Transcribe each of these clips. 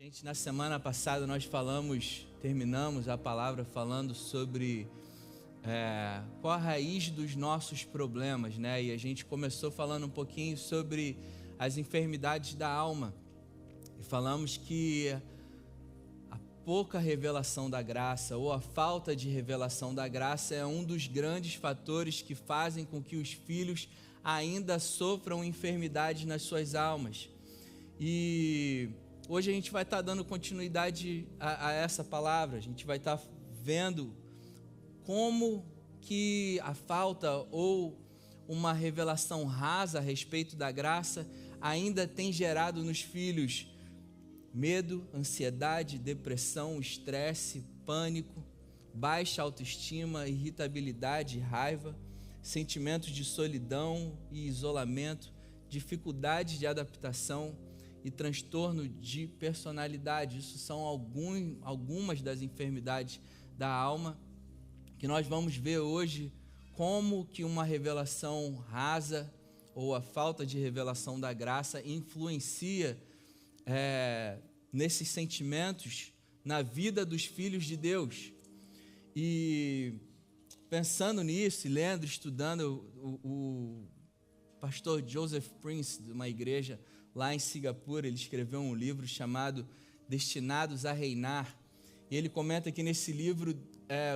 Gente, na semana passada nós terminamos a palavra falando sobre qual a raiz dos nossos problemas, né? E a gente começou falando um pouquinho sobre as enfermidades da alma. E falamos que a pouca revelação da graça ou a falta de revelação da graça é um dos grandes fatores que fazem com que os filhos ainda sofram enfermidades nas suas almas. E hoje a gente vai estar dando continuidade a essa palavra. A gente vai estar vendo como que a falta ou uma revelação rasa a respeito da graça ainda tem gerado nos filhos medo, ansiedade, depressão, estresse, pânico, baixa autoestima, irritabilidade, raiva, sentimentos de solidão e isolamento, dificuldade de adaptação e transtorno de personalidade. Isso são algumas das enfermidades da alma que nós vamos ver hoje como que uma revelação rasa ou a falta de revelação da graça influencia nesses sentimentos na vida dos filhos de Deus. E pensando nisso, lendo, estudando, o pastor Joseph Prince, de uma igreja lá em Singapura, ele escreveu um livro chamado Destinados a Reinar. E ele comenta que nesse livro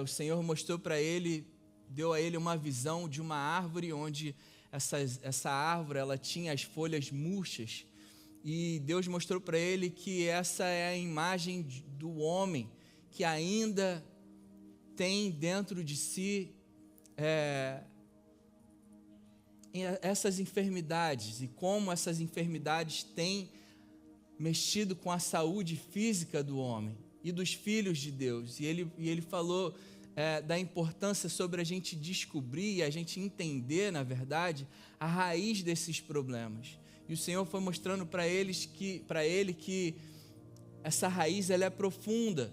o Senhor mostrou para ele, deu a ele uma visão de uma árvore onde essa árvore ela tinha as folhas murchas. E Deus mostrou para ele que essa é a imagem do homem que ainda tem dentro de si essas enfermidades e como essas enfermidades têm mexido com a saúde física do homem e dos filhos de Deus. E ele falou da importância sobre a gente descobrir e a gente entender, na verdade, a raiz desses problemas. E o Senhor foi mostrando para ele que essa raiz ela é profunda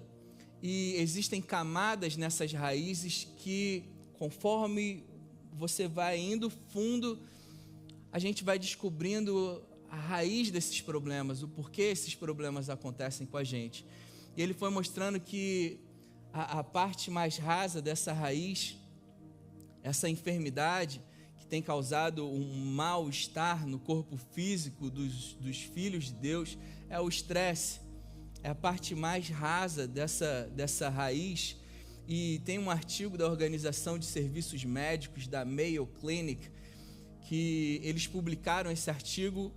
e existem camadas nessas raízes que, conforme você vai indo fundo, a gente vai descobrindo a raiz desses problemas, o porquê esses problemas acontecem com a gente. E ele foi mostrando que a parte mais rasa dessa raiz, essa enfermidade que tem causado um mal-estar no corpo físico dos filhos de Deus, é o estresse. É a parte mais rasa dessa raiz. E tem um artigo da Organização de Serviços Médicos, da Mayo Clinic, que eles publicaram esse artigo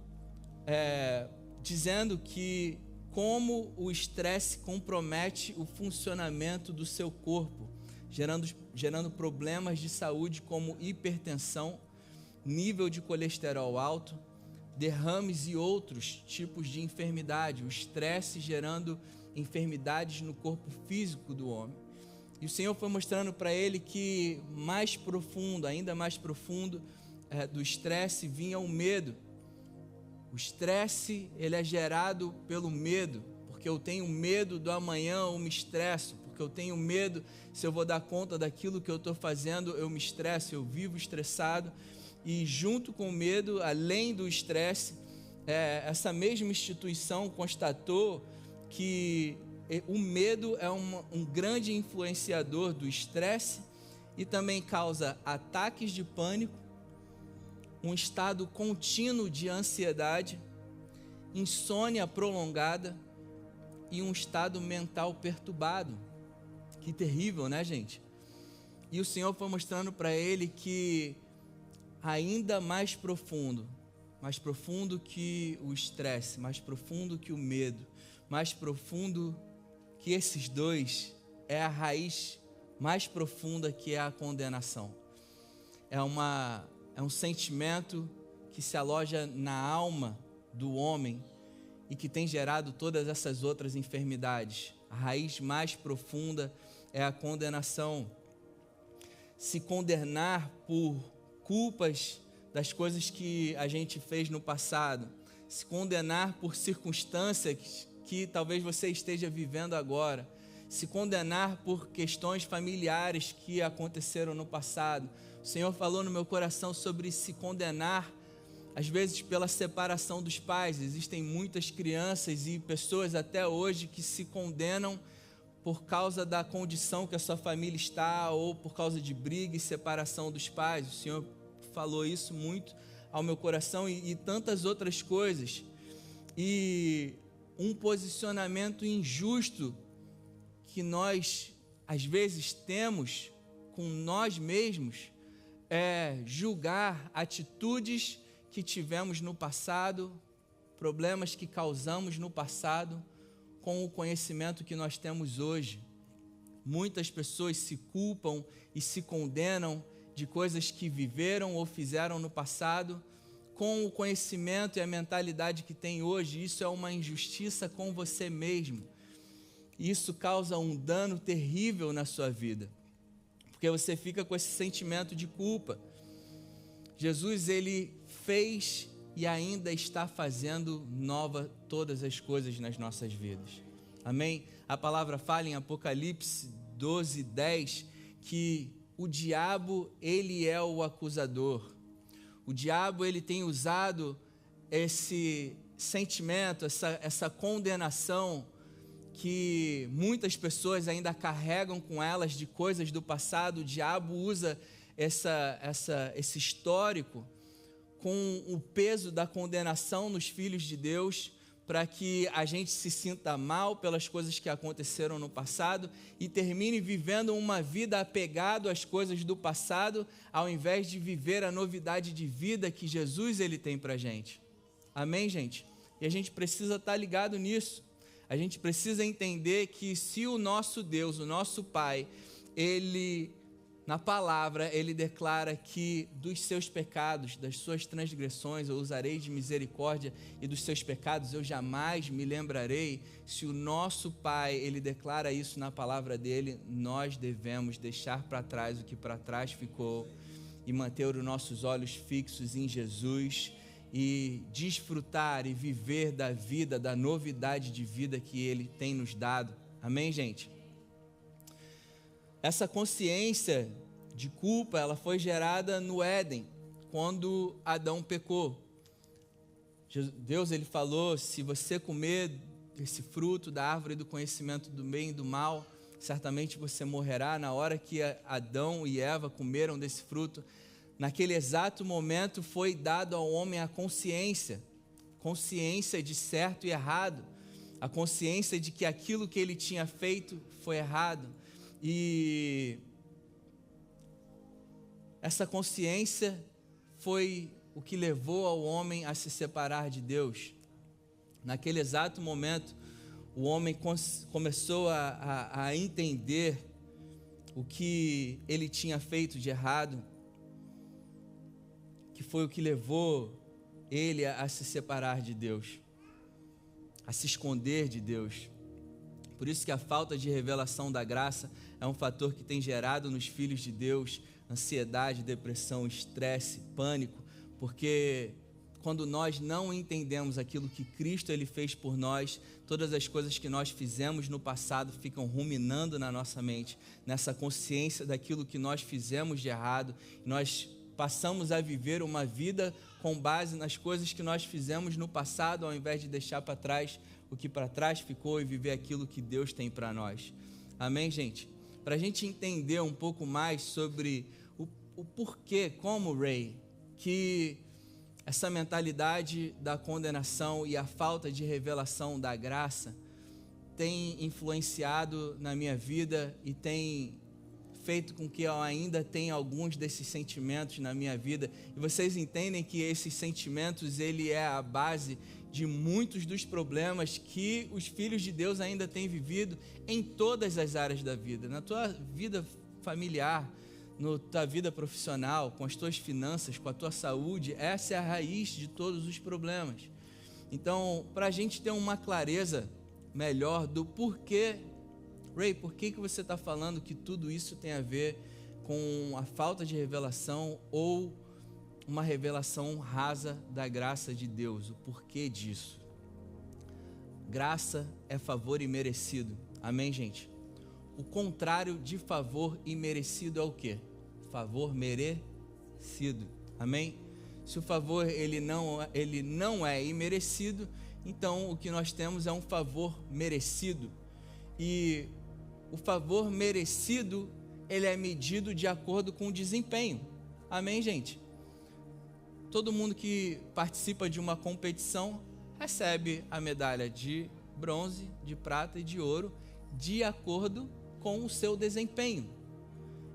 dizendo que como o estresse compromete o funcionamento do seu corpo, gerando problemas de saúde como hipertensão, nível de colesterol alto, derrames e outros tipos de enfermidade. O estresse gerando enfermidades no corpo físico do homem. E o Senhor foi mostrando para ele que mais profundo, ainda mais profundo do estresse vinha o medo. O estresse ele é gerado pelo medo, porque eu tenho medo do amanhã, eu me estresso, porque eu tenho medo se eu vou dar conta daquilo que eu estou fazendo, eu me estresso, eu vivo estressado. E junto com o medo, além do estresse, essa mesma instituição constatou que o medo é um grande influenciador do estresse e também causa ataques de pânico, um estado contínuo de ansiedade, insônia prolongada e um estado mental perturbado. Que terrível, né, gente? E o Senhor foi mostrando para ele que ainda mais profundo que o estresse, mais profundo que o medo, mais profundo que esses dois, é a raiz mais profunda que é a condenação. É um sentimento que se aloja na alma do homem e que tem gerado todas essas outras enfermidades. A raiz mais profunda é a condenação. Se condenar por culpas das coisas que a gente fez no passado, se condenar por circunstâncias que talvez você esteja vivendo agora, se condenar por questões familiares que aconteceram no passado. O Senhor falou no meu coração sobre se condenar às vezes pela separação dos pais. Existem muitas crianças e pessoas até hoje que se condenam por causa da condição que a sua família está, ou por causa de briga e separação dos pais. O Senhor falou isso muito ao meu coração e tantas outras coisas. E um posicionamento injusto que nós às vezes temos com nós mesmos é julgar atitudes que tivemos no passado, problemas que causamos no passado, com o conhecimento que nós temos hoje. Muitas pessoas se culpam e se condenam de coisas que viveram ou fizeram no passado, com o conhecimento e a mentalidade que tem hoje. Isso é uma injustiça com você mesmo. Isso causa um dano terrível na sua vida, porque você fica com esse sentimento de culpa. Jesus, ele fez e ainda está fazendo nova todas as coisas nas nossas vidas. Amém? A palavra fala em Apocalipse 12:10 que o diabo, ele é o acusador. O diabo, ele tem usado esse sentimento, essa condenação que muitas pessoas ainda carregam com elas de coisas do passado. O diabo usa esse histórico com o peso da condenação nos filhos de Deus, para que a gente se sinta mal pelas coisas que aconteceram no passado e termine vivendo uma vida apegado às coisas do passado, ao invés de viver a novidade de vida que Jesus, ele tem para a gente. Amém, gente? E a gente precisa estar ligado nisso. A gente precisa entender que se o nosso Deus, o nosso Pai, ele, na palavra, ele declara que dos seus pecados, das suas transgressões, eu usarei de misericórdia, e dos seus pecados eu jamais me lembrarei. Se o nosso Pai, ele declara isso na palavra dele, nós devemos deixar para trás o que para trás ficou e manter os nossos olhos fixos em Jesus e desfrutar e viver da vida, da novidade de vida que ele tem nos dado. Amém, gente? Essa consciência de culpa, ela foi gerada no Éden, quando Adão pecou. Deus, ele falou: se você comer esse fruto da árvore do conhecimento do bem e do mal, certamente você morrerá. Na hora que Adão e Eva comeram desse fruto, naquele exato momento foi dado ao homem a consciência de certo e errado, a consciência de que aquilo que ele tinha feito foi errado. E essa consciência foi o que levou ao homem a se separar de Deus. Naquele exato momento, o homem começou a entender o que ele tinha feito de errado, que foi o que levou ele a se separar de Deus, a se esconder de Deus. Por isso que a falta de revelação da graça é um fator que tem gerado nos filhos de Deus ansiedade, depressão, estresse, pânico, porque quando nós não entendemos aquilo que Cristo ele fez por nós, todas as coisas que nós fizemos no passado ficam ruminando na nossa mente, nessa consciência daquilo que nós fizemos de errado. Nós passamos a viver uma vida com base nas coisas que nós fizemos no passado, ao invés de deixar para trás o que para trás ficou e viver aquilo que Deus tem para nós. Amém, gente? Para a gente entender um pouco mais sobre o porquê, como Ray, que essa mentalidade da condenação e a falta de revelação da graça tem influenciado na minha vida e tem feito com que eu ainda tenha alguns desses sentimentos na minha vida. E vocês entendem que esses sentimentos, ele é a base de muitos dos problemas que os filhos de Deus ainda têm vivido em todas as áreas da vida. Na tua vida familiar, na tua vida profissional, com as tuas finanças, com a tua saúde, essa é a raiz de todos os problemas. Então, para a gente ter uma clareza melhor do porquê, Ray, por que você está falando que tudo isso tem a ver com a falta de revelação ou uma revelação rasa da graça de Deus? O porquê disso? Graça é favor imerecido. Amém, gente? O contrário de favor imerecido é o quê? Favor merecido. Amém? Se o favor ele não é imerecido, então o que nós temos é um favor merecido. E o favor merecido, ele é medido de acordo com o desempenho. Amém, gente? Todo mundo que participa de uma competição recebe a medalha de bronze, de prata e de ouro, de acordo com o seu desempenho.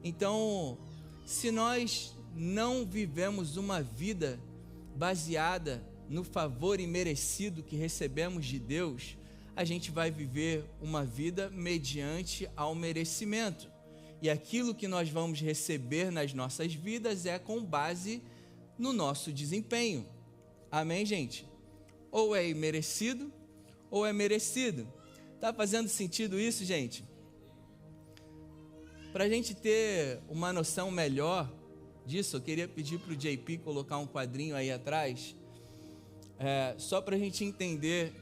Então, se nós não vivemos uma vida baseada no favor imerecido que recebemos de Deus, a gente vai viver uma vida mediante ao merecimento. E aquilo que nós vamos receber nas nossas vidas é com base no nosso desempenho. Amém, gente? Ou é imerecido, ou é merecido. Tá fazendo sentido isso, gente? Para a gente ter uma noção melhor disso, eu queria pedir para o JP colocar um quadrinho aí atrás, só para a gente entender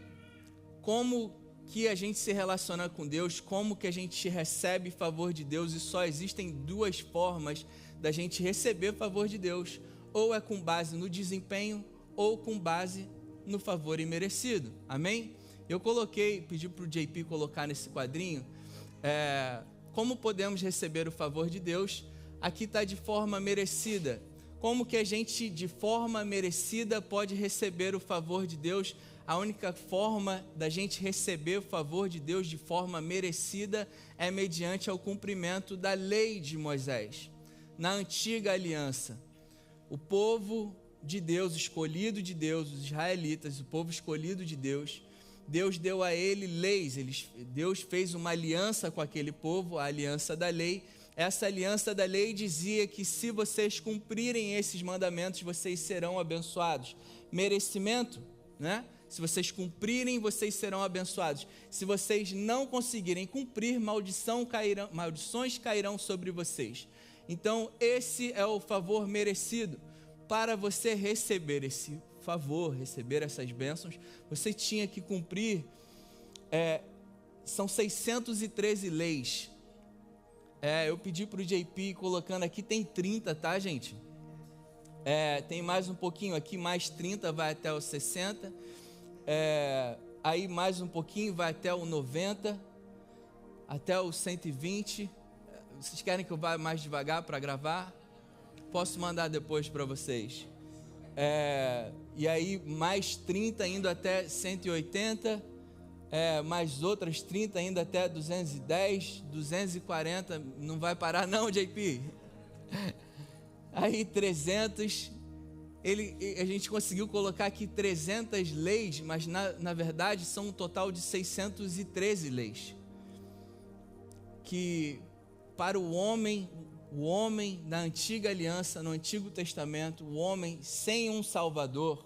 como que a gente se relaciona com Deus, como que a gente recebe favor de Deus, e só existem duas formas da gente receber favor de Deus, ou é com base no desempenho, ou com base no favor imerecido. Amém? Eu pedi para o JP colocar nesse quadrinho, como podemos receber o favor de Deus. Aqui está de forma merecida. Como que a gente, de forma merecida, pode receber o favor de Deus? A única forma da gente receber o favor de Deus de forma merecida é mediante ao cumprimento da lei de Moisés. Na antiga aliança, o povo de Deus, escolhido de Deus, os israelitas, o povo escolhido de Deus, Deus deu a ele leis, Deus fez uma aliança com aquele povo, a aliança da lei. Essa aliança da lei dizia que se vocês cumprirem esses mandamentos, vocês serão abençoados. Merecimento, né? Se vocês cumprirem, vocês serão abençoados. Se vocês não conseguirem cumprir, maldições cairão sobre vocês. Então, esse é o favor merecido. Para você receber esse favor, receber essas bênçãos, você tinha que cumprir, são 613 leis. Eu pedi para o JP colocando aqui, tem 30, tá, gente? Tem mais um pouquinho aqui, mais 30, vai até os 60. Aí mais um pouquinho, vai até o 90, até o 120. Vocês querem que eu vá mais devagar para gravar? Posso mandar depois para vocês. E aí mais 30 indo até 180, mais outras 30 indo até 210, 240, não vai parar não, JP? Aí 300, a gente conseguiu colocar aqui 300 leis, mas na verdade são um total de 613 leis. Que para o homem na antiga aliança, no Antigo Testamento, o homem sem um Salvador,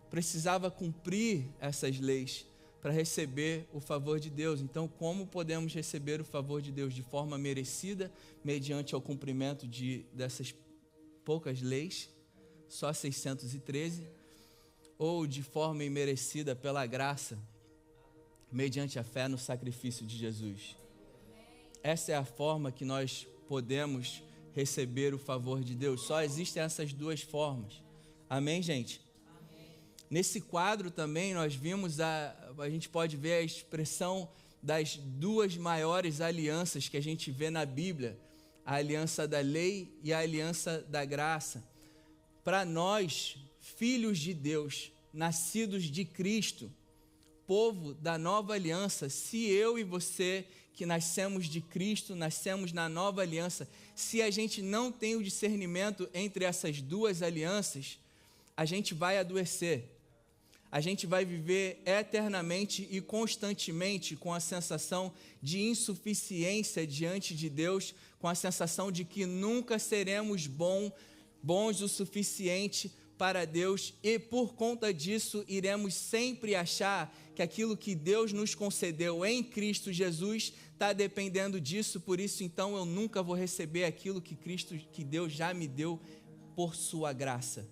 precisava cumprir essas leis para receber o favor de Deus. Então, como podemos receber o favor de Deus de forma merecida, mediante ao cumprimento dessas poucas leis, só 613, ou de forma imerecida pela graça, mediante a fé no sacrifício de Jesus? Essa é a forma que nós podemos receber o favor de Deus. Só existem essas duas formas. Amém, gente? Amém. Nesse quadro também nós vimos, a gente pode ver a expressão das duas maiores alianças que a gente vê na Bíblia, a aliança da lei e a aliança da graça. Para nós, filhos de Deus, nascidos de Cristo, povo da nova aliança, se eu e você que nascemos de Cristo, nascemos na nova aliança, se a gente não tem o discernimento entre essas duas alianças, a gente vai adoecer. A gente vai viver eternamente e constantemente com a sensação de insuficiência diante de Deus, com a sensação de que nunca seremos bons o suficiente para Deus, e por conta disso iremos sempre achar que aquilo que Deus nos concedeu em Cristo Jesus está dependendo disso. Por isso então eu nunca vou receber aquilo que Deus já me deu por sua graça.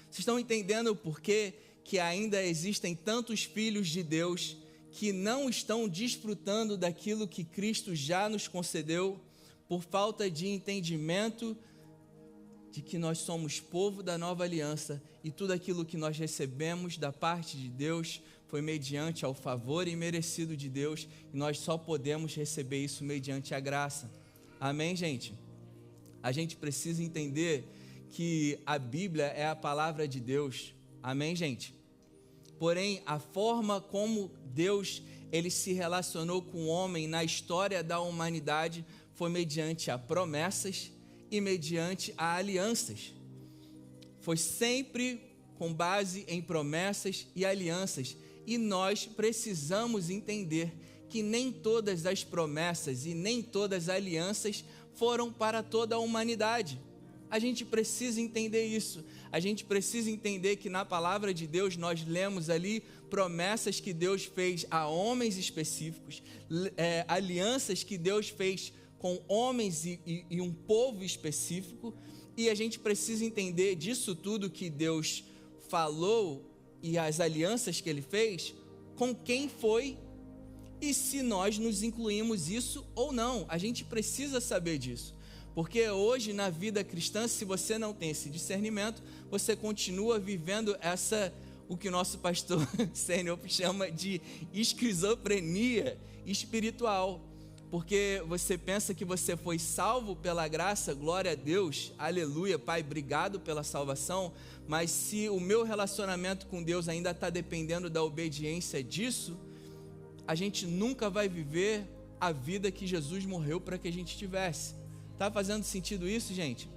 Vocês estão entendendo o porquê que ainda existem tantos filhos de Deus que não estão desfrutando daquilo que Cristo já nos concedeu por falta de entendimento de que nós somos povo da nova aliança e tudo aquilo que nós recebemos da parte de Deus foi mediante ao favor imerecido de Deus e nós só podemos receber isso mediante a graça. Amém, gente? A gente precisa entender que a Bíblia é a palavra de Deus. Amém, gente? Porém, a forma como Deus ele se relacionou com o homem na história da humanidade foi mediante a promessas e mediante a alianças. Foi sempre com base em promessas e alianças. E nós precisamos entender que nem todas as promessas e nem todas as alianças foram para toda a humanidade. A gente precisa entender isso. A gente precisa entender que na palavra de Deus nós lemos ali promessas que Deus fez a homens específicos, alianças que Deus fez com homens e um povo específico, e a gente precisa entender disso tudo que Deus falou e as alianças que Ele fez, com quem foi e se nós nos incluímos isso ou não. A gente precisa saber disso, porque hoje na vida cristã, se você não tem esse discernimento, você continua vivendo o que o nosso pastor sênior chama de esquizofrenia espiritual. Porque você pensa que você foi salvo pela graça, glória a Deus, aleluia, Pai, obrigado pela salvação, mas se o meu relacionamento com Deus ainda está dependendo da obediência disso, a gente nunca vai viver a vida que Jesus morreu para que a gente tivesse. Está fazendo sentido isso, gente?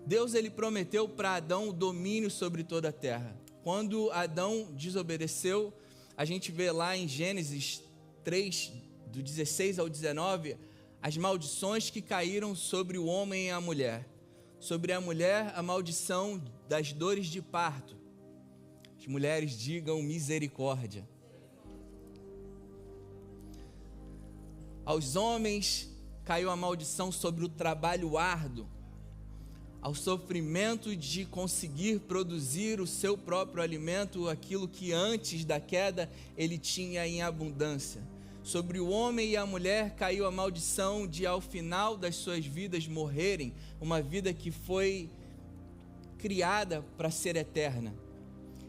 Deus ele prometeu para Adão o domínio sobre toda a terra. Quando Adão desobedeceu, a gente vê lá em Gênesis 3, do 16 ao 19, as maldições que caíram sobre o homem e a mulher. Sobre a mulher, a maldição das dores de parto. As mulheres digam misericórdia. Aos homens caiu a maldição sobre o trabalho árduo, ao sofrimento de conseguir produzir o seu próprio alimento, aquilo que antes da queda ele tinha em abundância. Sobre o homem e a mulher caiu a maldição de, ao final das suas vidas, morrerem, uma vida que foi criada para ser eterna.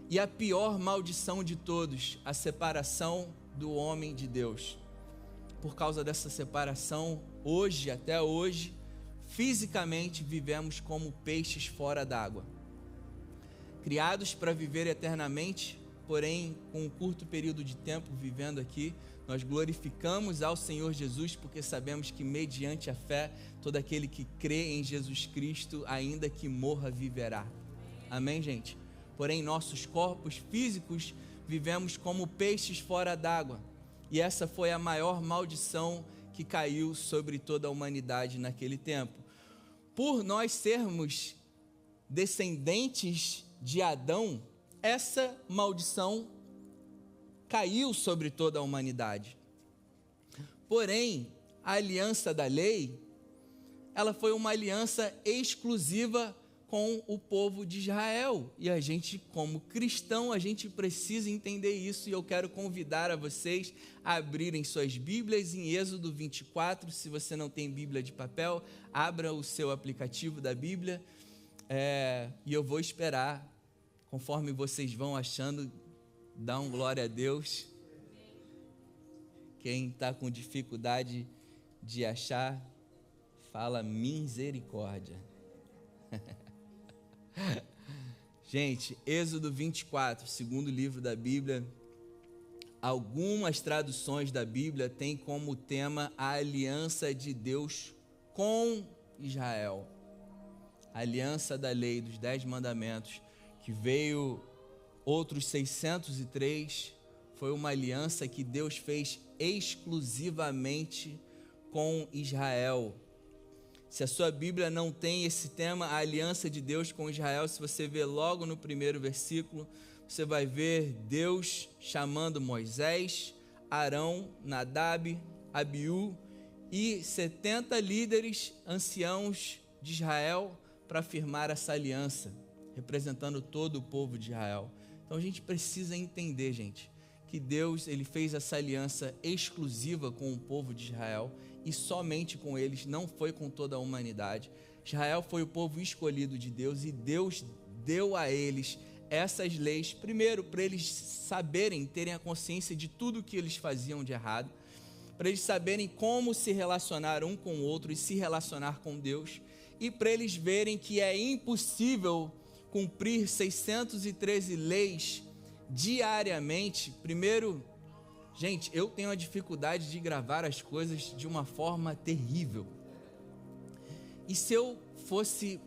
E a pior maldição de todos, a separação do homem de Deus. Por causa dessa separação, hoje, até hoje, fisicamente vivemos como peixes fora d'água. Criados para viver eternamente, porém, com um curto período de tempo vivendo aqui, nós glorificamos ao Senhor Jesus, porque sabemos que mediante a fé, todo aquele que crê em Jesus Cristo, ainda que morra, viverá. Amém, gente? Porém, nossos corpos físicos vivemos como peixes fora d'água. E essa foi a maior maldição que caiu sobre toda a humanidade naquele tempo. Por nós sermos descendentes de Adão, essa maldição caiu sobre toda a humanidade. Porém, a aliança da lei, ela foi uma aliança exclusiva com o povo de Israel. E a gente, como cristão, a gente precisa entender isso. E eu quero convidar a vocês a abrirem suas Bíblias em Êxodo 24. Se você não tem Bíblia de papel, abra o seu aplicativo da Bíblia. E eu vou esperar, conforme vocês vão achando, dá um glória a Deus. Quem está com dificuldade de achar, fala misericórdia. Gente, Êxodo 24, segundo livro da Bíblia. Algumas traduções da Bíblia têm como tema a aliança de Deus com Israel. A aliança da lei, dos 10 mandamentos, que veio outros 603, foi uma aliança que Deus fez exclusivamente com Israel. Se a sua Bíblia não tem esse tema, a aliança de Deus com Israel, se você ver logo no primeiro versículo, você vai ver Deus chamando Moisés, Arão, Nadab, Abiú e 70 líderes anciãos de Israel para firmar essa aliança, representando todo o povo de Israel. Então a gente precisa entender, gente, que Deus ele fez essa aliança exclusiva com o povo de Israel e somente com eles, não foi com toda a humanidade. Israel foi o povo escolhido de Deus e Deus deu a eles essas leis, primeiro, para eles saberem, terem a consciência de tudo que eles faziam de errado, para eles saberem como se relacionar um com o outro e se relacionar com Deus, e para eles verem que é impossível cumprir 613 leis diariamente. Primeiro, gente, eu tenho a dificuldade de gravar as coisas de uma forma terrível. E se eu fosse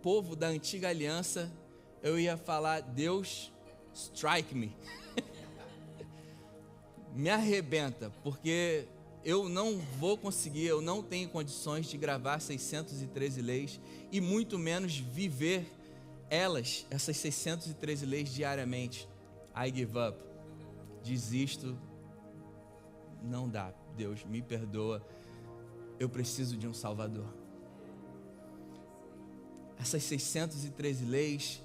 povo da antiga aliança, eu ia falar: Deus, strike me. Me arrebenta, porque eu não vou conseguir, eu não tenho condições de gravar 613 leis e muito menos viver essas 613 leis diariamente. I give up. Desisto. Não dá. Deus, me perdoa. Eu preciso de um Salvador. Essas 613 leis,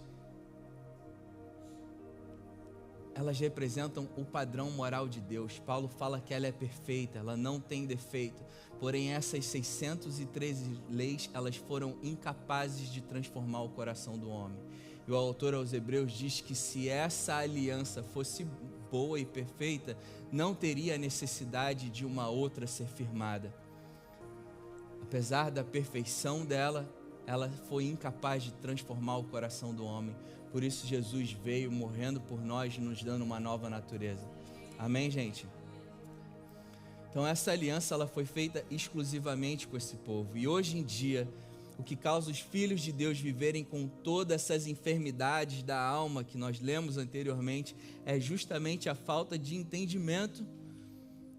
elas representam o padrão moral de Deus. Paulo fala que ela é perfeita, ela não tem defeito. Porém, essas 613 leis, elas foram incapazes de transformar o coração do homem. E o autor aos Hebreus diz que se essa aliança fosse boa e perfeita, não teria necessidade de uma outra ser firmada. Apesar da perfeição dela, ela foi incapaz de transformar o coração do homem. Por isso Jesus veio morrendo por nós, nos dando uma nova natureza. Amém, gente? Então essa aliança, ela foi feita exclusivamente com esse povo. E hoje em dia, o que causa os filhos de Deus viverem com todas essas enfermidades da alma que nós lemos anteriormente, é justamente a falta de entendimento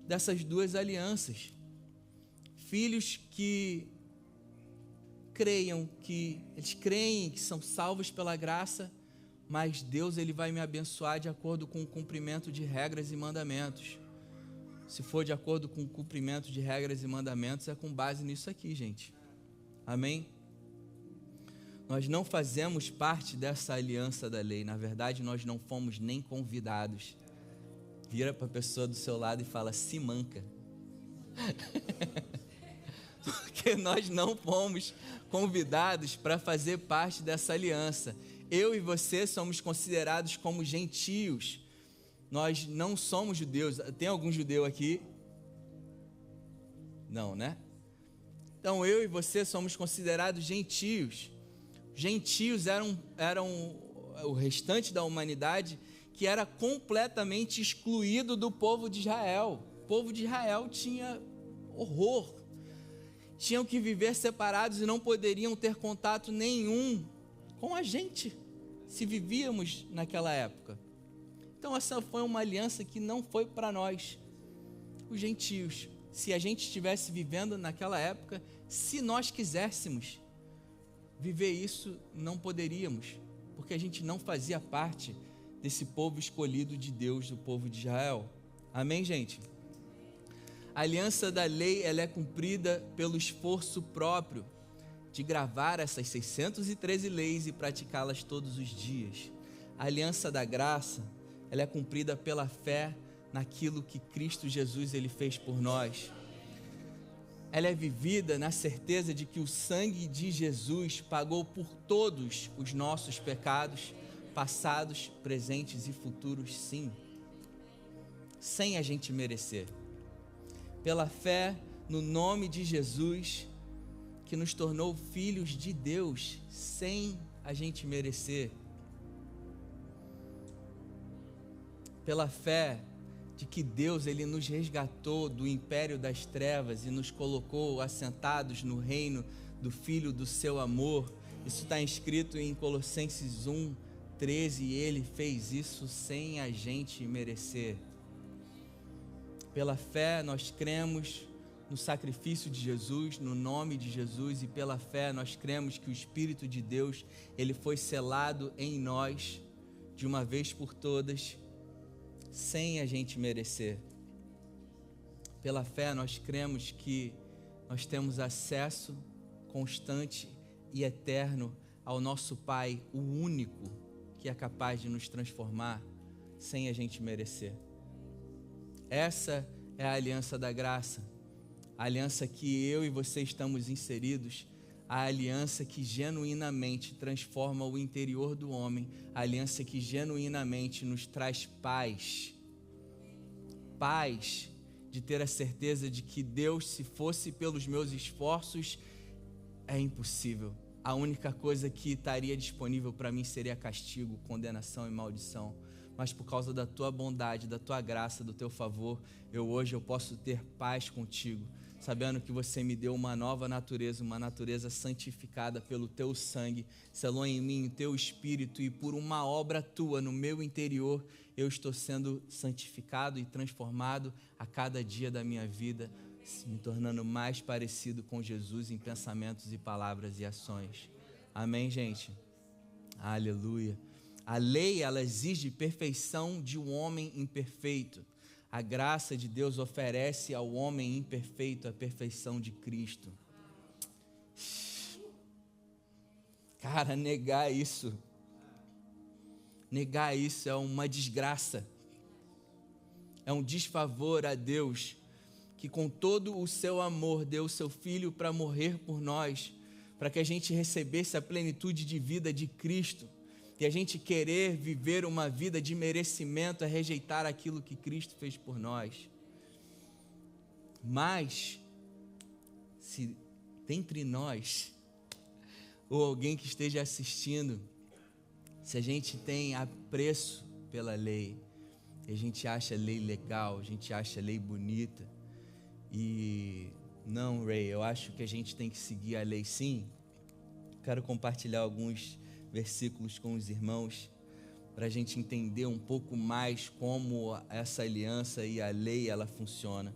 dessas duas alianças. Filhos que eles creem que são salvos pela graça, mas Deus, ele vai me abençoar de acordo com o cumprimento de regras e mandamentos. Se for de acordo com o cumprimento de regras e mandamentos, é com base nisso aqui, gente. Amém? Nós não fazemos parte dessa aliança da lei. Na verdade, nós não fomos nem convidados. Vira para a pessoa do seu lado e fala: se manca. Porque nós não fomos convidados para fazer parte dessa aliança. Eu e você somos considerados como gentios. Nós não somos judeus. Tem algum judeu aqui? Não, né? Então eu e você somos considerados gentios. Gentios eram o restante da humanidade que era completamente excluído do povo de Israel. O povo de Israel tinha horror. Tinham que viver separados e não poderiam ter contato nenhum com a gente, se vivíamos naquela época. Então essa foi uma aliança que não foi para nós, os gentios. Se a gente estivesse vivendo naquela época, se nós quiséssemos viver isso, não poderíamos, porque a gente não fazia parte desse povo escolhido de Deus, do povo de Israel. Amém, gente? A aliança da lei, ela é cumprida pelo esforço próprio de gravar essas 613 leis e praticá-las todos os dias. A aliança da graça, ela é cumprida pela fé naquilo que Cristo Jesus, ele fez por nós. Ela é vivida na certeza de que o sangue de Jesus pagou por todos os nossos pecados, passados, presentes e futuros, sim, sem a gente merecer. Pela fé no nome de Jesus, que nos tornou filhos de Deus, sem a gente merecer. Pela fé de que Deus, ele nos resgatou do império das trevas e nos colocou assentados no reino do Filho do seu amor. Isso está escrito em Colossenses 1:13, e ele fez isso sem a gente merecer. Pela fé nós cremos no sacrifício de Jesus, no nome de Jesus, e pela fé nós cremos que o Espírito de Deus, ele foi selado em nós de uma vez por todas, sem a gente merecer. Pela fé nós cremos que nós temos acesso constante e eterno ao nosso Pai, o único que é capaz de nos transformar sem a gente merecer. Essa é a aliança da graça, a aliança que eu e você estamos inseridos, a aliança que genuinamente transforma o interior do homem, a aliança que genuinamente nos traz paz. Paz de ter a certeza de que Deus, se fosse pelos meus esforços, é impossível. A única coisa que estaria disponível para mim seria castigo, condenação e maldição. Mas por causa da tua bondade, da tua graça, do teu favor, hoje eu posso ter paz contigo, sabendo que você me deu uma nova natureza, uma natureza santificada pelo teu sangue, selou em mim o teu espírito, e por uma obra tua no meu interior, eu estou sendo santificado e transformado a cada dia da minha vida, me tornando mais parecido com Jesus em pensamentos e palavras e ações. Amém, gente? Aleluia. A lei, ela exige perfeição de um homem imperfeito. A graça de Deus oferece ao homem imperfeito a perfeição de Cristo. Cara, negar isso é uma desgraça. É um desfavor a Deus, que com todo o seu amor deu o seu Filho para morrer por nós, para que a gente recebesse a plenitude de vida de Cristo. E a gente querer viver uma vida de merecimento é rejeitar aquilo que Cristo fez por nós. Mas, se dentre nós, ou alguém que esteja assistindo, se a gente tem apreço pela lei, a gente acha a lei legal, a gente acha a lei bonita, e não, Ray, eu acho que a gente tem que seguir a lei sim. Quero compartilhar alguns versículos com os irmãos, para a gente entender um pouco mais como essa aliança e a lei, ela funciona.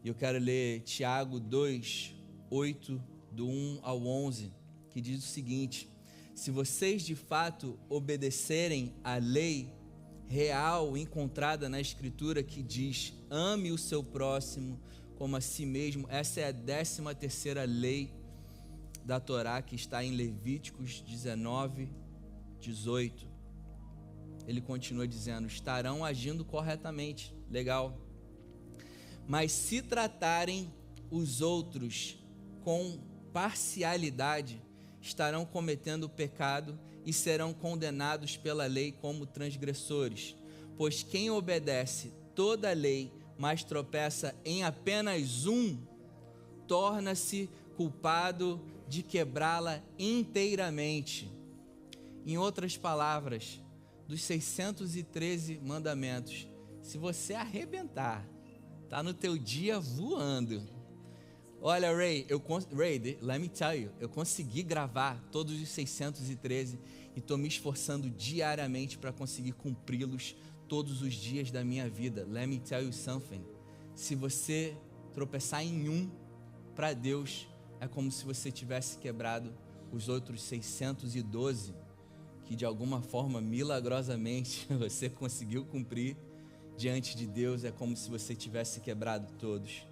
E eu quero ler Tiago 2, 8, do 1 ao 11, que diz o seguinte: se vocês de fato obedecerem à lei real encontrada na Escritura, que diz, ame o seu próximo como a si mesmo, essa é a 13ª lei da Torá, que está em Levíticos 19, 18. Ele continua dizendo, estarão agindo corretamente, legal. Mas se tratarem os outros com parcialidade, estarão cometendo pecado e serão condenados pela lei como transgressores. Pois quem obedece toda a lei, mas tropeça em apenas um, torna-se culpado de quebrá-la inteiramente. Em outras palavras, dos 613 mandamentos, se você arrebentar, tá no teu dia voando. Olha, Ray, let me tell you, eu consegui gravar todos os 613 e estou me esforçando diariamente para conseguir cumpri-los todos os dias da minha vida. Let me tell you something. Se você tropeçar em um, para Deus, é como se você tivesse quebrado os outros 612, que de alguma forma, milagrosamente, você conseguiu cumprir diante de Deus, é como se você tivesse quebrado todos.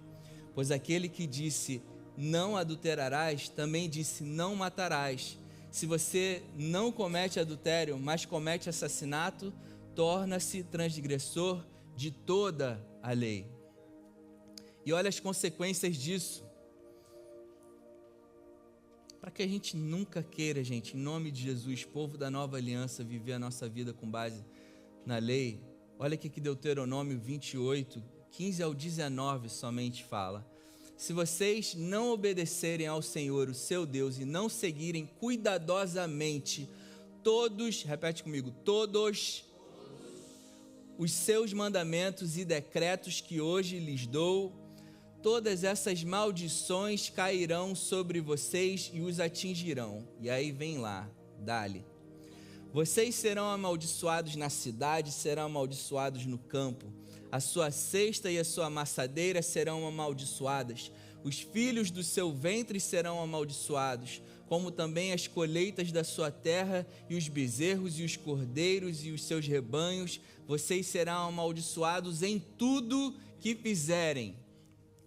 Pois aquele que disse, não adulterarás, também disse, não matarás. Se você não comete adultério, mas comete assassinato, torna-se transgressor de toda a lei. E olha as consequências disso. Para que a gente nunca queira, gente, em nome de Jesus, povo da nova aliança, viver a nossa vida com base na lei. Olha aqui que Deuteronômio 28, 15 ao 19 somente fala. Se vocês não obedecerem ao Senhor, o seu Deus, e não seguirem cuidadosamente todos, repete comigo, todos os seus mandamentos e decretos que hoje lhes dou, todas essas maldições cairão sobre vocês e os atingirão. E aí vem lá, dá-lhe. Vocês serão amaldiçoados na cidade, serão amaldiçoados no campo. A sua cesta e a sua amassadeira serão amaldiçoadas. Os filhos do seu ventre serão amaldiçoados, como também as colheitas da sua terra, e os bezerros e os cordeiros e os seus rebanhos. Vocês serão amaldiçoados em tudo que fizerem.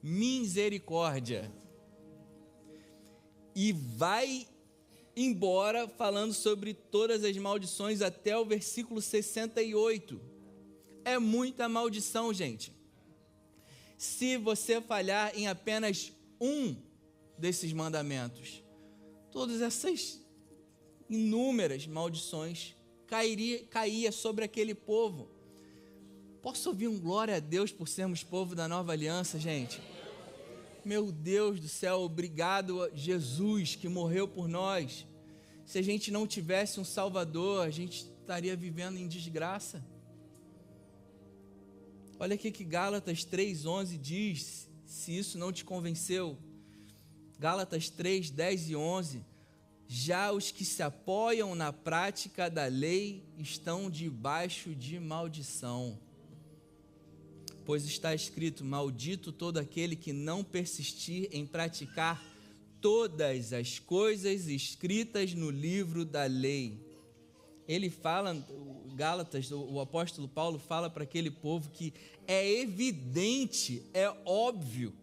Misericórdia. E vai embora falando sobre todas as maldições até o versículo 68. É muita maldição, gente. Se você falhar em apenas um desses mandamentos, todas essas inúmeras maldições caía sobre aquele povo. Posso ouvir um glória a Deus por sermos povo da nova aliança, gente? Meu Deus do céu, obrigado a Jesus que morreu por nós. Se a gente não tivesse um Salvador, a gente estaria vivendo em desgraça. Olha aqui que Gálatas 3:11 diz, se isso não te convenceu. Gálatas 3, 10 e 11. Já os que se apoiam na prática da lei estão debaixo de maldição. Pois está escrito, maldito todo aquele que não persistir em praticar todas as coisas escritas no livro da lei. Ele fala, Gálatas, o apóstolo Paulo fala para aquele povo que é evidente, é óbvio,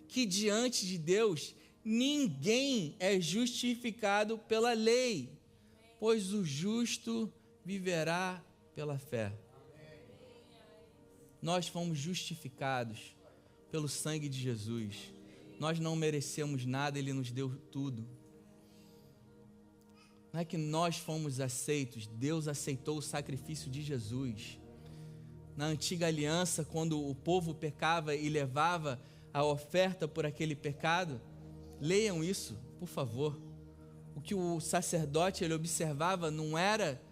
que diante de Deus ninguém é justificado pela lei, pois o justo viverá pela fé. Nós fomos justificados pelo sangue de Jesus. Nós não merecemos nada, Ele nos deu tudo. Não é que nós fomos aceitos, Deus aceitou o sacrifício de Jesus. Na antiga aliança, quando o povo pecava e levava a oferta por aquele pecado, leiam isso, por favor. O que o sacerdote ele observava não era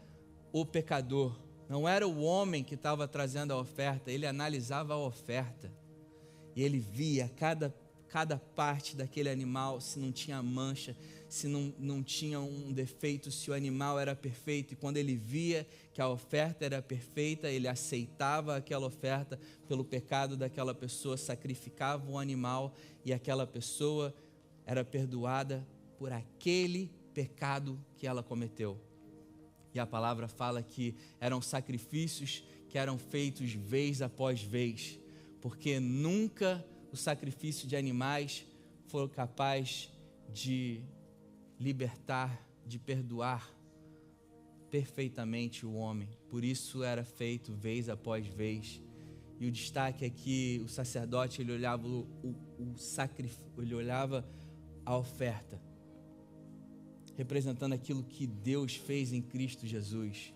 o pecador, não era o homem que estava trazendo a oferta, ele analisava a oferta. E ele via cada parte daquele animal, se não tinha mancha, se não tinha um defeito, se o animal era perfeito. E quando ele via que a oferta era perfeita, ele aceitava aquela oferta pelo pecado daquela pessoa, sacrificava o animal e aquela pessoa era perdoada por aquele pecado que ela cometeu. E a palavra fala que eram sacrifícios que eram feitos vez após vez, porque nunca o sacrifício de animais foi capaz de libertar, de perdoar perfeitamente o homem. Por isso era feito vez após vez. E o destaque é que o sacerdote ele olhava ele olhava a oferta, representando aquilo que Deus fez em Cristo Jesus.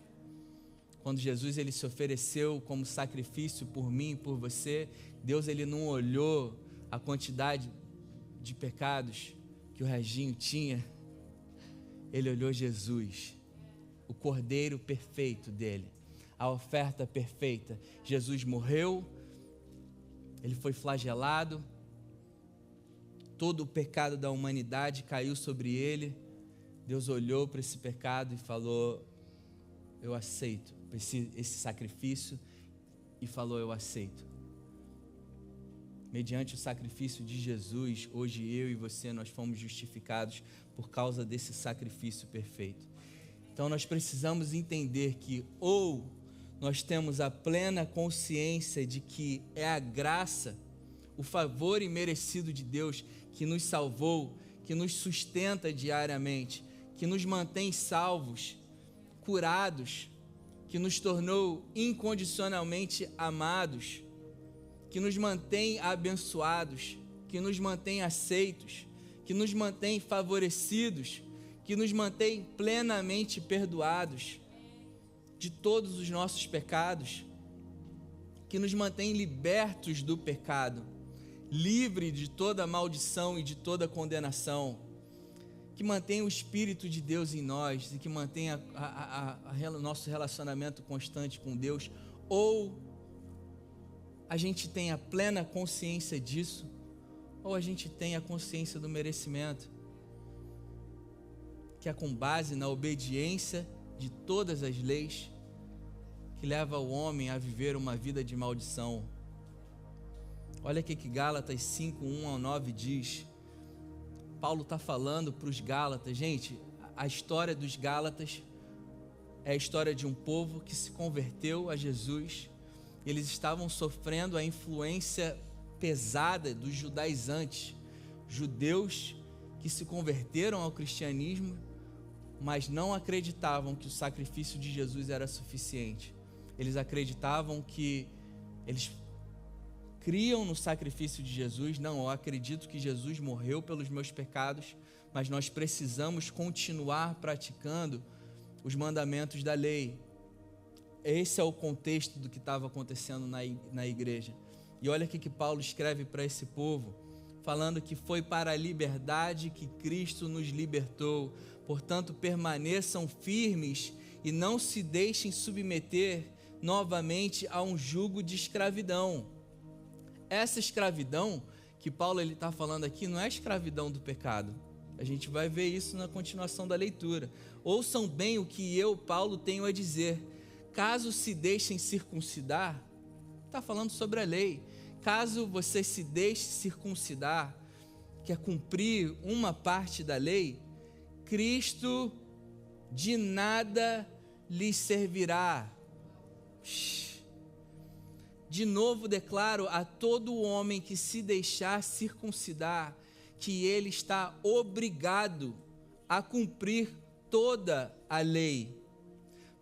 Quando Jesus ele se ofereceu como sacrifício por mim e por você, Deus ele não olhou a quantidade de pecados que o Reginho tinha, ele olhou Jesus, o cordeiro perfeito dele, a oferta perfeita. Jesus morreu, ele foi flagelado, todo o pecado da humanidade caiu sobre ele. Deus olhou para esse pecado e falou, eu aceito esse sacrifício, e falou, eu aceito. Mediante o sacrifício de Jesus, hoje eu e você, nós fomos justificados por causa desse sacrifício perfeito. Então nós precisamos entender que ou nós temos a plena consciência de que é a graça, o favor imerecido de Deus que nos salvou, que nos sustenta diariamente, que nos mantém salvos, curados, que nos tornou incondicionalmente amados, que nos mantém abençoados, que nos mantém aceitos, que nos mantém favorecidos, que nos mantém plenamente perdoados de todos os nossos pecados, que nos mantém libertos do pecado, livre de toda maldição e de toda condenação, que mantém o Espírito de Deus em nós e que mantém o nosso relacionamento constante com Deus. Ou a gente tem a plena consciência disso, ou a gente tem a consciência do merecimento, que é com base na obediência de todas as leis, que leva o homem a viver uma vida de maldição. Olha aqui que Gálatas 5, 1 ao 9 diz. Paulo está falando para os Gálatas. Gente, a história dos Gálatas é a história de um povo que se converteu a Jesus. Eles estavam sofrendo a influência pesada dos judaizantes, judeus que se converteram ao cristianismo, mas não acreditavam que o sacrifício de Jesus era suficiente. Eles acreditavam que eles criam no sacrifício de Jesus. Não, eu acredito que Jesus morreu pelos meus pecados, mas nós precisamos continuar praticando os mandamentos da lei. Esse é o contexto do que estava acontecendo na igreja. E olha o que Paulo escreve para esse povo, falando que foi para a liberdade que Cristo nos libertou. Portanto, permaneçam firmes e não se deixem submeter novamente a um jugo de escravidão. Essa escravidão que Paulo está falando aqui não é a escravidão do pecado. A gente vai ver isso na continuação da leitura. Ouçam bem o que eu, Paulo, tenho a dizer. Caso se deixem circuncidar, está falando sobre a lei. Caso você se deixe circuncidar, que é cumprir uma parte da lei, Cristo de nada lhes servirá. De novo declaro a todo homem que se deixar circuncidar, que ele está obrigado a cumprir toda a lei.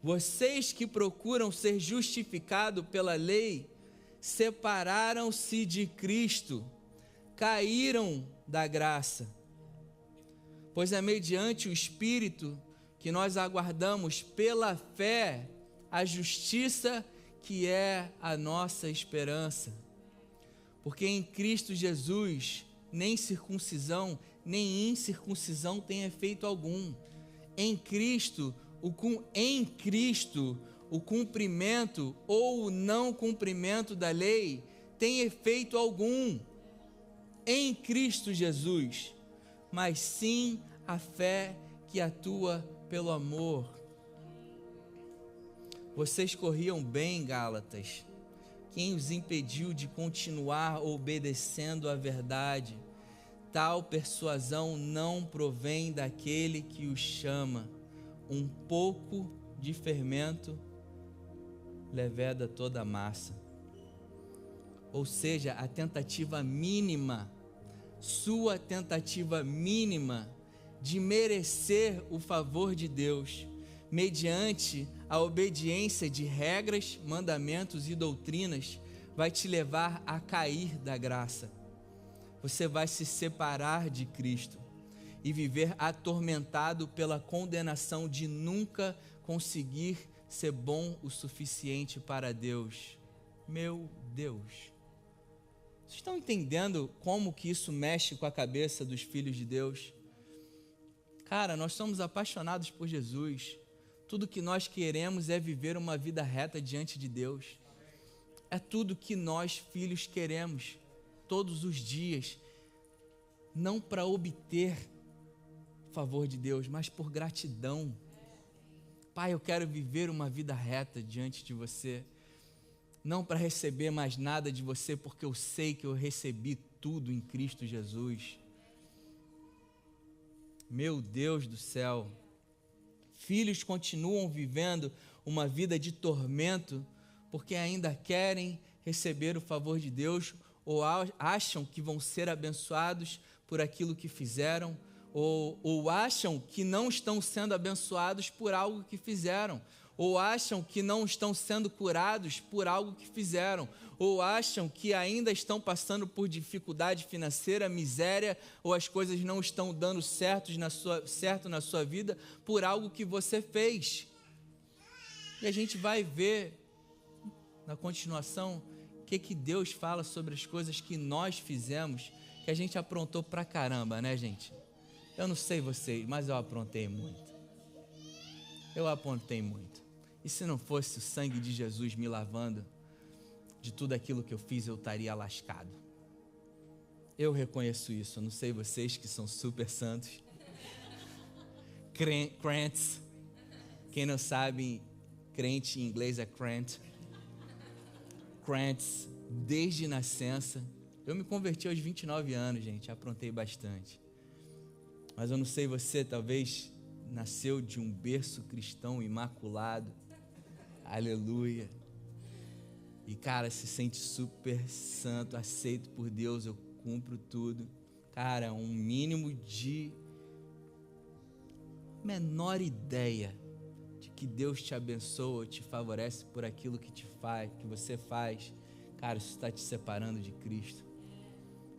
Vocês que procuram ser justificados pela lei, separaram-se de Cristo, caíram da graça. Pois é mediante o Espírito que nós aguardamos pela fé a justiça que é a nossa esperança. Porque em Cristo Jesus, nem circuncisão, nem incircuncisão tem efeito algum. Em Cristo, o cumprimento ou o não cumprimento da lei tem efeito algum. Em Cristo Jesus, mas sim a fé que atua pelo amor. Vocês corriam bem, Gálatas. Quem os impediu de continuar obedecendo à verdade? Tal persuasão não provém daquele que os chama. Um pouco de fermento leveda toda a massa. Ou seja, a tentativa mínima, sua tentativa mínima de merecer o favor de Deus, mediante a obediência de regras, mandamentos e doutrinas, vai te levar a cair da graça. Você vai se separar de Cristo e viver atormentado pela condenação de nunca conseguir ser bom o suficiente para Deus. Meu Deus! Vocês estão entendendo como que isso mexe com a cabeça dos filhos de Deus? Cara, nós somos apaixonados por Jesus. Tudo que nós queremos é viver uma vida reta diante de Deus. É tudo que nós, filhos, queremos todos os dias. Não para obter favor de Deus, mas por gratidão. Pai, eu quero viver uma vida reta diante de você. Não para receber mais nada de você, porque eu sei que eu recebi tudo em Cristo Jesus. Meu Deus do céu. Filhos continuam vivendo uma vida de tormento porque ainda querem receber o favor de Deus ou acham que vão ser abençoados por aquilo que fizeram ou acham que não estão sendo abençoados por algo que fizeram ou acham que não estão sendo curados por algo que fizeram, ou acham que ainda estão passando por dificuldade financeira, miséria, ou as coisas não estão dando certo na sua vida por algo que você fez. E a gente vai ver na continuação o que Deus fala sobre as coisas que nós fizemos, que a gente aprontou pra caramba, né, gente? Eu não sei vocês, mas eu aprontei muito. E se não fosse o sangue de Jesus me lavando de tudo aquilo que eu fiz, eu estaria lascado. Eu reconheço isso. Eu não sei vocês que são super santos. Crentes. Quem não sabe, crente em inglês é crent. Crentes, desde nascença. Eu me converti aos 29 anos, gente. Aprontei bastante. Mas eu não sei você, talvez nasceu de um berço cristão imaculado. Aleluia. E cara, se sente super santo, aceito por Deus, eu cumpro tudo. Cara, um mínimo de menor ideia de que Deus te abençoa, te favorece por aquilo que você faz. cara, isso está te separando de Cristo.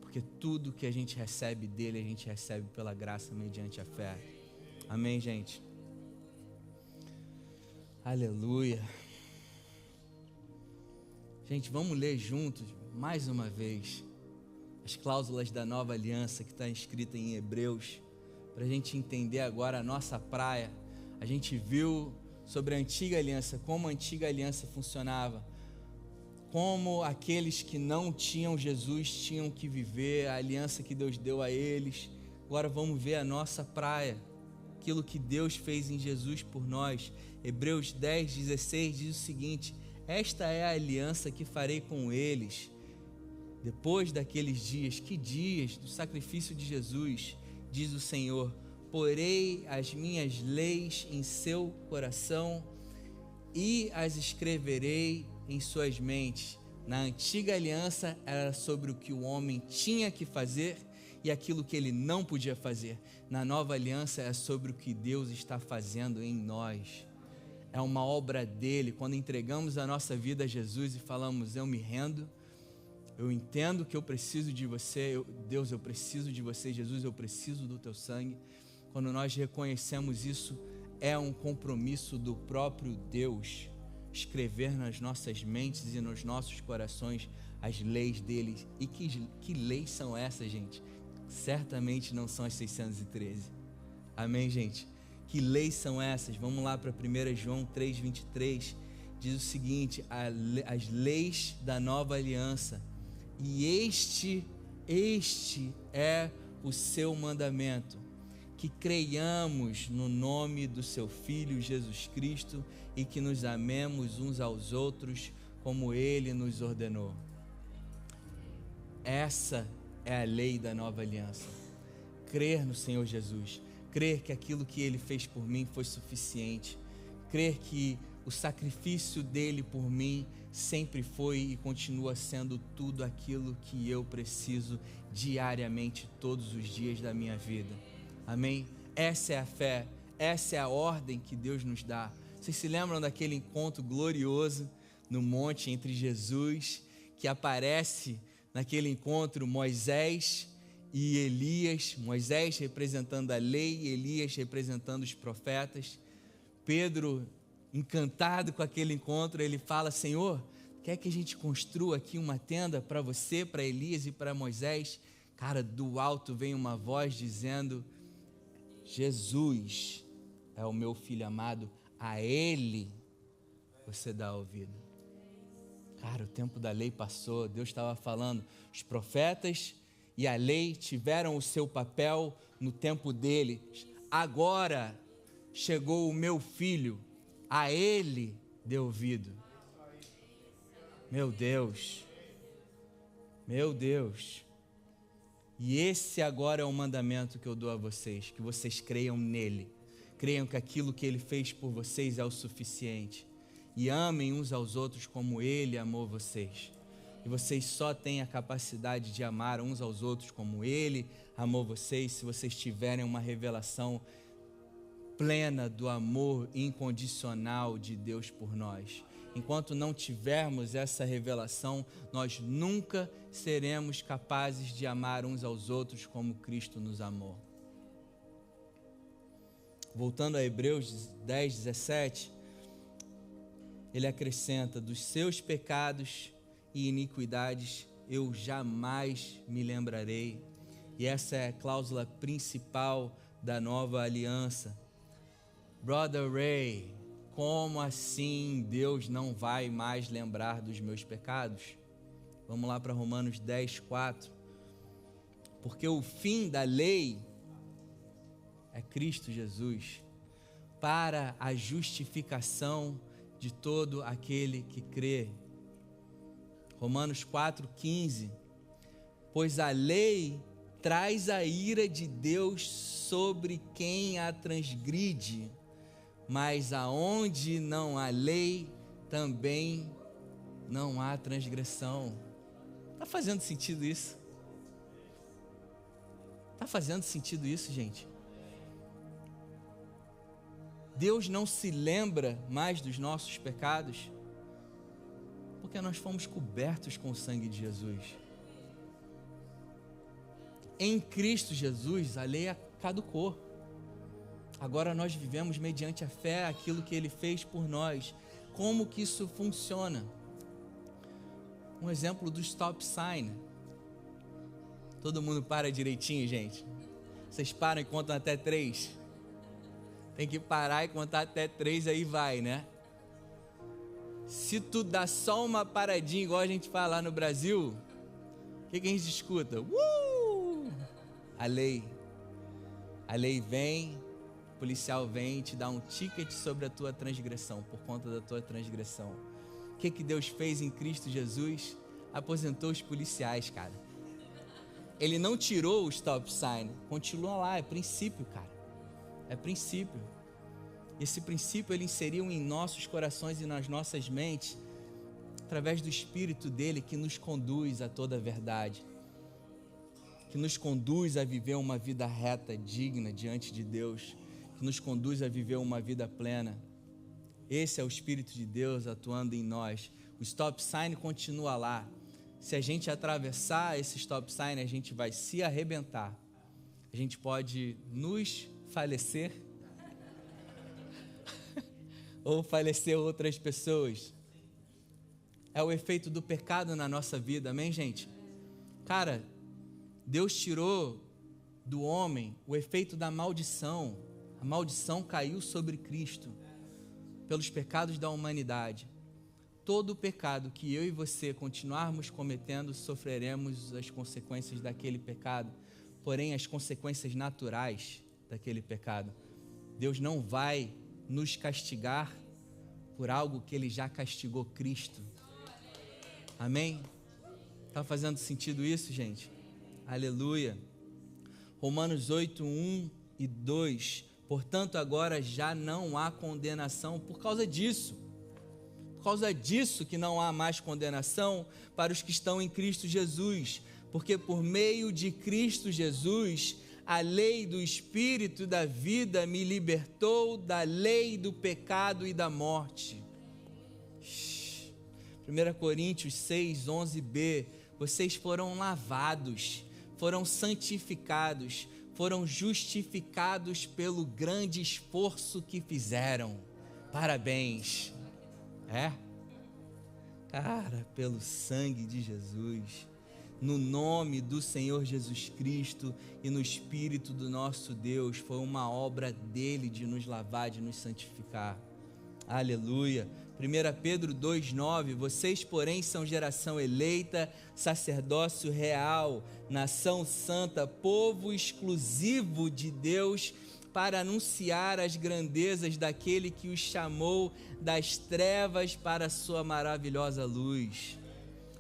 Porque tudo que a gente recebe dele, a gente recebe pela graça mediante a fé. Amém, gente? Aleluia. Gente, vamos ler juntos, mais uma vez, as cláusulas da nova aliança que está escrita em Hebreus, para a gente entender agora a nossa praia. A gente viu sobre a antiga aliança, como a antiga aliança funcionava, como aqueles que não tinham Jesus tinham que viver, a aliança que Deus deu a eles. Agora vamos ver a nossa praia, aquilo que Deus fez em Jesus por nós. Hebreus 10:16 diz o seguinte: esta é a aliança que farei com eles depois daqueles dias. Que dias? Do sacrifício de Jesus, diz o Senhor. Porei as minhas leis em seu coração e as escreverei em suas mentes. Na antiga aliança era sobre o que o homem tinha que fazer e aquilo que ele não podia fazer. Na nova aliança é sobre o que Deus está fazendo em nós. É uma obra dele. Quando entregamos a nossa vida a Jesus e falamos: eu me rendo, eu entendo que eu preciso de você, Deus, eu preciso de você, Jesus, eu preciso do teu sangue. Quando nós reconhecemos isso, é um compromisso do próprio Deus escrever nas nossas mentes e nos nossos corações as leis dele. E que leis são essas, gente? Certamente não são as 613. Amém, gente? Que leis são essas? Vamos lá para 1 João 3:23. Diz o seguinte: as leis da nova aliança. E este é o seu mandamento, que creiamos no nome do seu Filho Jesus Cristo e que nos amemos uns aos outros como ele nos ordenou. Essa é a lei da nova aliança. Crer no Senhor Jesus, crer que aquilo que ele fez por mim foi suficiente, crer que o sacrifício dele por mim sempre foi e continua sendo tudo aquilo que eu preciso diariamente, todos os dias da minha vida. Amém? Essa é a fé, essa é a ordem que Deus nos dá. Vocês se lembram daquele encontro glorioso no monte entre Jesus, que aparece naquele encontro Moisés e Elias, Moisés representando a lei, Elias representando os profetas. Pedro, encantado com aquele encontro, ele fala: Senhor, quer que a gente construa aqui uma tenda para você, para Elias e para Moisés? Cara, do alto vem uma voz dizendo: Jesus é o meu filho amado, a ele você dá ouvido. Cara, o tempo da lei passou, Deus estava falando, os profetas e a lei tiveram o seu papel no tempo deles. Agora chegou o meu filho, a ele dê ouvido. Meu Deus, meu Deus. E esse agora é o mandamento que eu dou a vocês, que vocês creiam nele, creiam que aquilo que ele fez por vocês é o suficiente, e amem uns aos outros como ele amou vocês. E vocês só têm a capacidade de amar uns aos outros como ele amou vocês, se vocês tiverem uma revelação plena do amor incondicional de Deus por nós. Enquanto não tivermos essa revelação, nós nunca seremos capazes de amar uns aos outros como Cristo nos amou. Voltando a Hebreus 10:17, ele acrescenta: dos seus pecados e iniquidades eu jamais me lembrarei. E essa é a cláusula principal da nova aliança. Brother Ray, como assim Deus não vai mais lembrar dos meus pecados? Vamos lá para Romanos 10:4. Porque o fim da lei é Cristo Jesus, para a justificação de todo aquele que crê. Romanos 4:15. Pois a lei traz a ira de Deus sobre quem a transgride, mas aonde não há lei, também não há transgressão. Está fazendo sentido isso? Está fazendo sentido isso, gente? Deus não se lembra mais dos nossos pecados? Por Porque nós fomos cobertos com o sangue de Jesus. Em Cristo Jesus, a lei caducou. Agora nós vivemos mediante a fé aquilo que Ele fez por nós. Como que isso funciona? Um exemplo do stop sign. Todo mundo para direitinho, gente? Vocês param e contam até 3? Tem que parar e contar até 3, aí vai, né? Se tu dá só uma paradinha, igual a gente fala lá no Brasil, o que a gente escuta? A lei vem, o policial vem te dá um ticket sobre a tua transgressão, por conta da tua transgressão. O que Deus fez em Cristo Jesus? Aposentou os policiais, cara. Ele não tirou o stop sign, continua lá, é princípio, cara. É princípio. Esse princípio Ele inseriu em nossos corações e nas nossas mentes, através do Espírito dEle, que nos conduz a toda a verdade, que nos conduz a viver uma vida reta, digna diante de Deus, que nos conduz a viver uma vida plena. Esse é o Espírito de Deus atuando em nós. O stop sign continua lá. Se a gente atravessar esse stop sign, a gente vai se arrebentar. A gente pode nos falecer ou falecer outras pessoas. É o efeito do pecado na nossa vida, amém, gente? Cara, Deus tirou do homem o efeito da maldição. A maldição caiu sobre Cristo pelos pecados da humanidade. Todo o pecado que eu e você continuarmos cometendo, sofreremos as consequências daquele pecado, porém as consequências naturais daquele pecado. Deus não vai nos castigar por algo que Ele já castigou Cristo. Amém? Está fazendo sentido isso, gente? Aleluia. Romanos 8, 1 e 2. Portanto, agora já não há condenação por causa disso. Por causa disso que não há mais condenação para os que estão em Cristo Jesus. Porque por meio de Cristo Jesus, a lei do Espírito da vida me libertou da lei do pecado e da morte. 1 Coríntios 6, 11b. Vocês foram lavados, foram santificados, foram justificados pelo grande esforço que fizeram. Parabéns. Cara, pelo sangue de Jesus, no nome do Senhor Jesus Cristo e no Espírito do nosso Deus, foi uma obra dele de nos lavar, de nos santificar. Aleluia. 1 Pedro 2,9, vocês, porém, são geração eleita, sacerdócio real, nação santa, povo exclusivo de Deus, para anunciar as grandezas daquele que os chamou das trevas para a sua maravilhosa luz.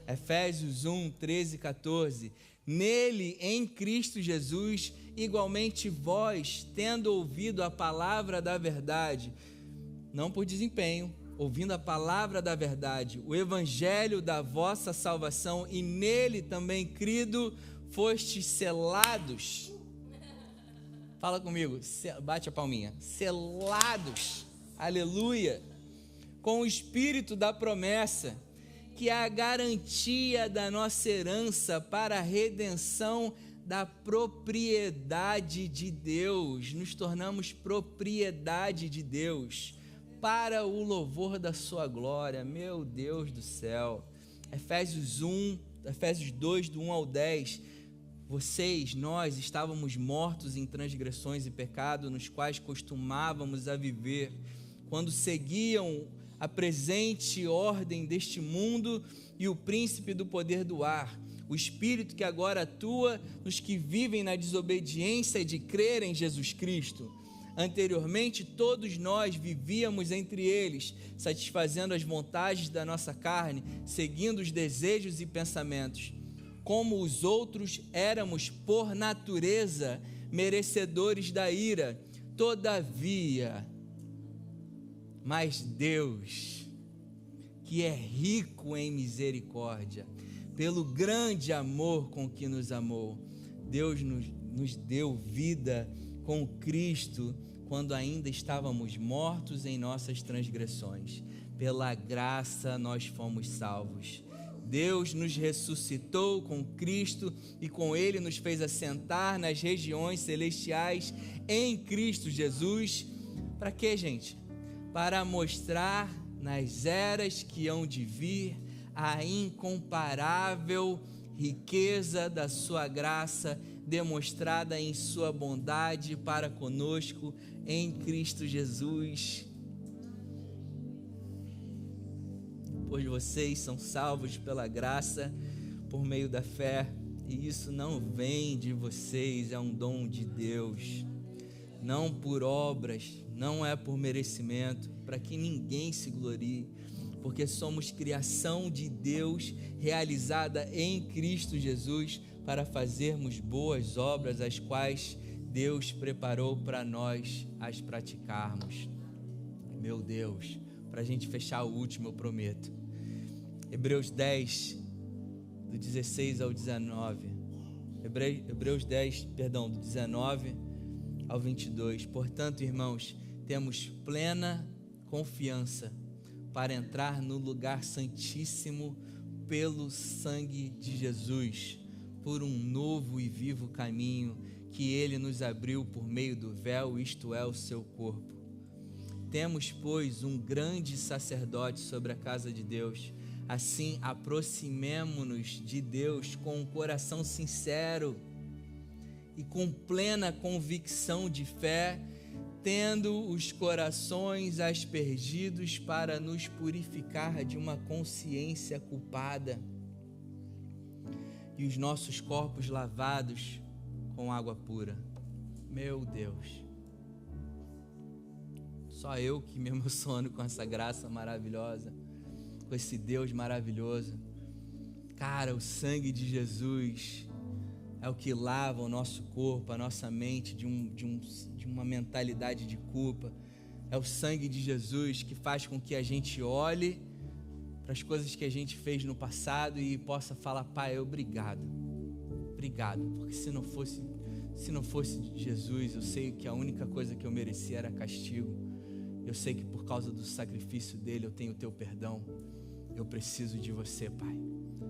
Efésios 1, 13 e 14. Nele, em Cristo Jesus, igualmente vós, tendo ouvido a palavra da verdade, não por desempenho, ouvindo a palavra da verdade, o evangelho da vossa salvação, e nele também crido, fostes selados. Fala comigo, bate a palminha. Selados, aleluia, com o Espírito da promessa, que é a garantia da nossa herança para a redenção da propriedade de Deus. Nos tornamos propriedade de Deus, para o louvor da sua glória. Meu Deus do céu. Efésios 2, do 1 ao 10. Nós estávamos mortos em transgressões e pecado, nos quais costumávamos a viver, quando seguiam a presente ordem deste mundo e o príncipe do poder do ar, o espírito que agora atua nos que vivem na desobediência de crer em Jesus Cristo. Anteriormente, todos nós vivíamos entre eles, satisfazendo as vontades da nossa carne, seguindo os desejos e pensamentos. Como os outros, éramos, por natureza, merecedores da ira. Todavia, mas Deus, que é rico em misericórdia, pelo grande amor com que nos amou, Deus nos deu vida com Cristo, quando ainda estávamos mortos em nossas transgressões. Pela graça nós fomos salvos. Deus nos ressuscitou com Cristo e com Ele nos fez assentar nas regiões celestiais em Cristo Jesus. Para quê, gente? Para mostrar nas eras que hão de vir a incomparável riqueza da sua graça demonstrada em sua bondade para conosco em Cristo Jesus. Pois vocês são salvos pela graça por meio da fé, e isso não vem de vocês, é um dom de Deus, não por obras, não é por merecimento, para que ninguém se glorie, porque somos criação de Deus, realizada em Cristo Jesus, para fazermos boas obras, as quais Deus preparou para nós as praticarmos. Meu Deus, para a gente fechar o último, eu prometo. Hebreus 10, do 16 ao 19. Hebreus 10, perdão, do 19 ao 22. Portanto, irmãos, temos plena confiança para entrar no lugar santíssimo pelo sangue de Jesus, por um novo e vivo caminho que Ele nos abriu por meio do véu, isto é, o seu corpo. Temos, pois, um grande sacerdote sobre a casa de Deus. Assim, aproximemo-nos de Deus com um coração sincero e com plena convicção de fé, tendo os corações aspergidos para nos purificar de uma consciência culpada e os nossos corpos lavados com água pura. Meu Deus, só eu que me emociono com essa graça maravilhosa, com esse Deus maravilhoso. Cara, o sangue de Jesus é o que lava o nosso corpo, a nossa mente de uma mentalidade de culpa. É o sangue de Jesus que faz com que a gente olhe para as coisas que a gente fez no passado e possa falar: Pai, obrigado, porque se não fosse Jesus, eu sei que a única coisa que eu merecia era castigo. Eu sei que por causa do sacrifício dele eu tenho o teu perdão. Eu preciso de você, Pai.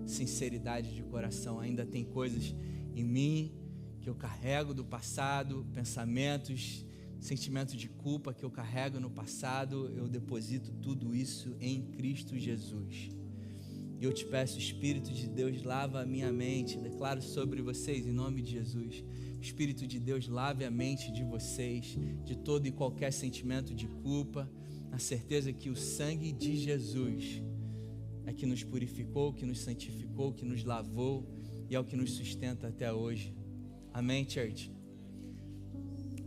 Sinceridade de coração. Ainda tem coisas em mim que eu carrego do passado, pensamentos, sentimentos de culpa que eu carrego no passado. Eu deposito tudo isso em Cristo Jesus. E eu te peço, Espírito de Deus, lava a minha mente. Declaro sobre vocês, em nome de Jesus, Espírito de Deus, lave a mente de vocês de todo e qualquer sentimento de culpa, na certeza que o sangue de Jesus é que nos purificou, que nos santificou, que nos lavou e é o que nos sustenta até hoje. Amém, church?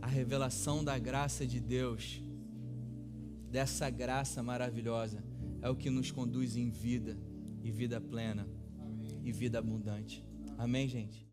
A revelação da graça de Deus, dessa graça maravilhosa, é o que nos conduz em vida, e vida plena, e vida abundante. Amém, gente?